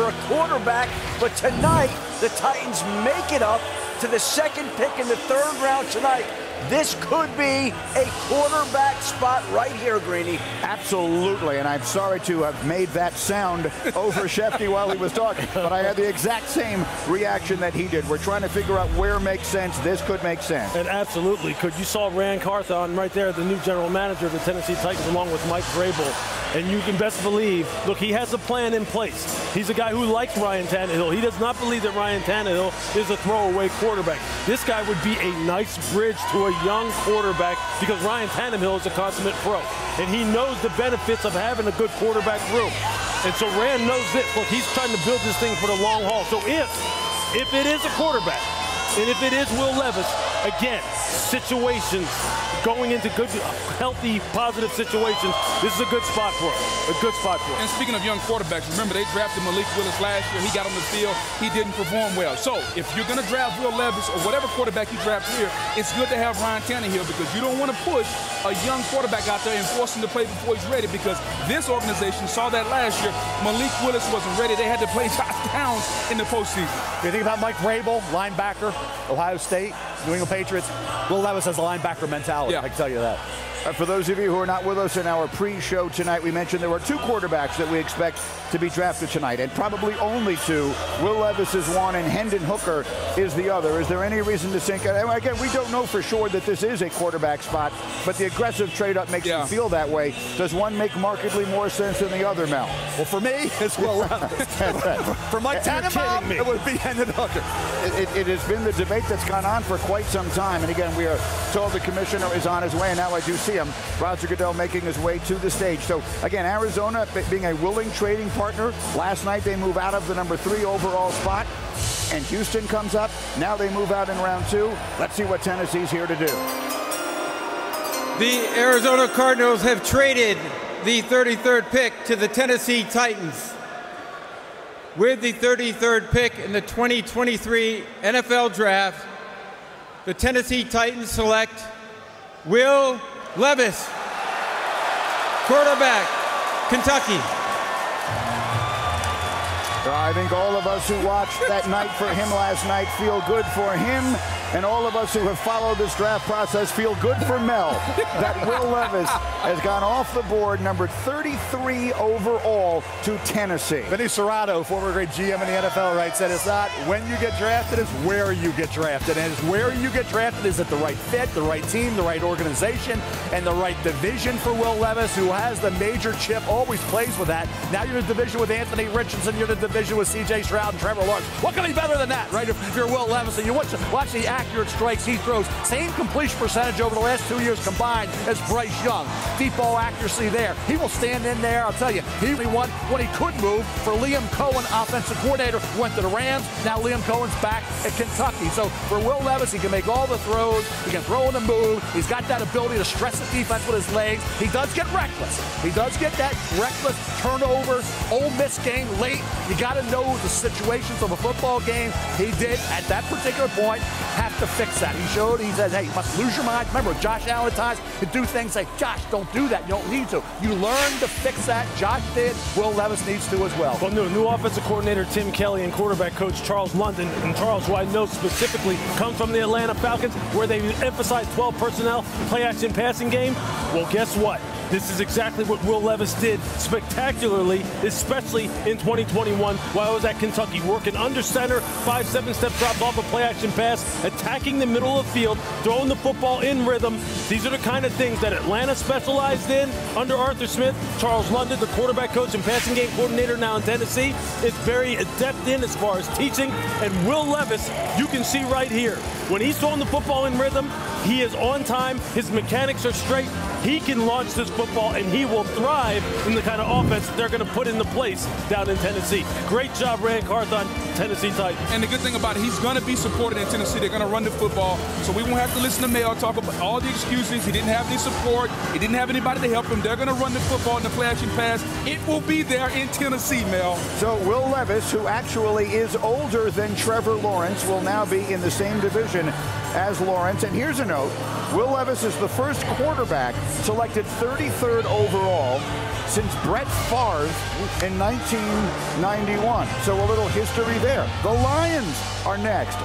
for a quarterback, but tonight the Titans make it up to the second pick in the third round tonight. This could be a quarterback spot right here, Greeny. Absolutely, and I'm sorry to have made that sound over Shefty while he was talking, but I had the exact same reaction that he did. We're trying to figure out where makes sense. This could make sense. And absolutely could. You saw Rand Carthon right there, the new general manager of the Tennessee Titans, along with Mike Vrabel. And you can best believe, look, he has a plan in place. He's a guy who likes Ryan Tannehill. He does not believe that Ryan Tannehill is a throwaway quarterback. This guy would be a nice bridge to a young quarterback because Ryan Tannehill is a consummate pro. And he knows the benefits of having a good quarterback room. And so Rand knows this. Look, he's trying to build this thing for the long haul. So if it is a quarterback, and if it is Will Levis, again, situations, going into good, healthy, positive situations, this is a good spot for him. A good spot for him. And speaking of young quarterbacks, remember they drafted Malik Willis last year. He got on the field. He didn't perform well. So if you're going to draft Will Levis or whatever quarterback you draft here, it's good to have Ryan Tannehill because you don't want to push a young quarterback out there and force him to play before he's ready because this organization saw that last year. Malik Willis wasn't ready. They had to play Josh Downs in the postseason. You think about Mike Vrabel, linebacker, Ohio State, New England Patriots. Will Levis has a linebacker mentality, yeah. I can tell you that. For those of you who are not with us in our pre-show tonight, we mentioned there were two quarterbacks that we expect to be drafted tonight, and probably only two. Will Levis is one, and Hendon Hooker is the other. Is there any reason to think? Again, we don't know for sure that this is a quarterback spot, but the aggressive trade-up makes me feel that way. Does one make markedly more sense than the other, Mel? Well, for me, it's Will Levis. For Mike Tannenbaum, it would be Hendon Hooker. It has been the debate that's gone on for quite some time, and again, we are told the commissioner is on his way, and now I do see him. Roger Goodell making his way to the stage. So again, Arizona being a willing trading partner. Last night they move out of the number 3 overall spot, and Houston comes up. Now they move out in round 2. Let's see what Tennessee's here to do. The Arizona Cardinals have traded the 33rd pick to the Tennessee Titans. With the 33rd pick in the 2023 NFL Draft, the Tennessee Titans select Will Levis, quarterback, Kentucky. I think all of us who watched that night for him last night feel good for him, and all of us who have followed this draft process feel good for Mel that Will Levis has gone off the board, number 33 overall, to Tennessee. Vinny Serrato, former great GM in the NFL, right, said it's not when you get drafted, it's where you get drafted. And it's where you get drafted is at the right fit, the right team, the right organization, and the right division for Will Levis, who has the major chip, always plays with that. Now you're in the division with Anthony Richardson, you're in the division with C.J. Stroud and Trevor Lawrence. What can be better than that, right? If you're Will Levis and you watch the accurate strikes he throws, same completion percentage over the last 2 years combined as Bryce Young. Deep ball accuracy there. He will stand in there. I'll tell you, he won when he could move for Liam Cohen, offensive coordinator, went to the Rams. Now Liam Cohen's back at Kentucky. So for Will Levis, he can make all the throws. He can throw in the move. He's got that ability to stress the defense with his legs. He does get reckless. He does get that reckless turnover, Ole Miss game late. You got to know the situations of a football game. He did, at that particular point, have to fix that. He showed, he said, hey, you must lose your mind. Remember, Josh Allen at times could do things, say, Josh, don't do that. You don't need to. You learn to fix that. Josh did. Will Levis needs to as well. Well, new offensive coordinator Tim Kelly and quarterback coach Charles London, and Charles, who I know specifically, comes from the Atlanta Falcons, where they emphasize 12 personnel, play-action passing game. Well, guess what? This is exactly what Will Levis did spectacularly, especially in 2021 while I was at Kentucky, working under center, 5-7 step drops off a play-action pass, attacking the middle of the field, throwing the football in rhythm. These are the kind of things that Atlanta specialized in under Arthur Smith. Charles London, the quarterback coach and passing game coordinator now in Tennessee, is very adept in as far as teaching. And Will Levis, you can see right here, when he's throwing the football in rhythm, he is on time, his mechanics are straight, he can launch this football, and he will thrive in the kind of offense they're going to put into place down in Tennessee. Great job, Rand Carthon. Tennessee Titans. And the good thing about it, he's going to be supported in Tennessee. They're going to run the football, so we won't have to listen to Mel talk about all the excuses. He didn't have any support. He didn't have anybody to help him. They're going to run the football in the flashing pass. It will be there in Tennessee, Mel. So Will Levis, who actually is older than Trevor Lawrence, will now be in the same division as Lawrence. And here's a note. Will Levis is the first quarterback selected 33rd overall since Brett Favre in 1991. So a little history there. The Lions are next.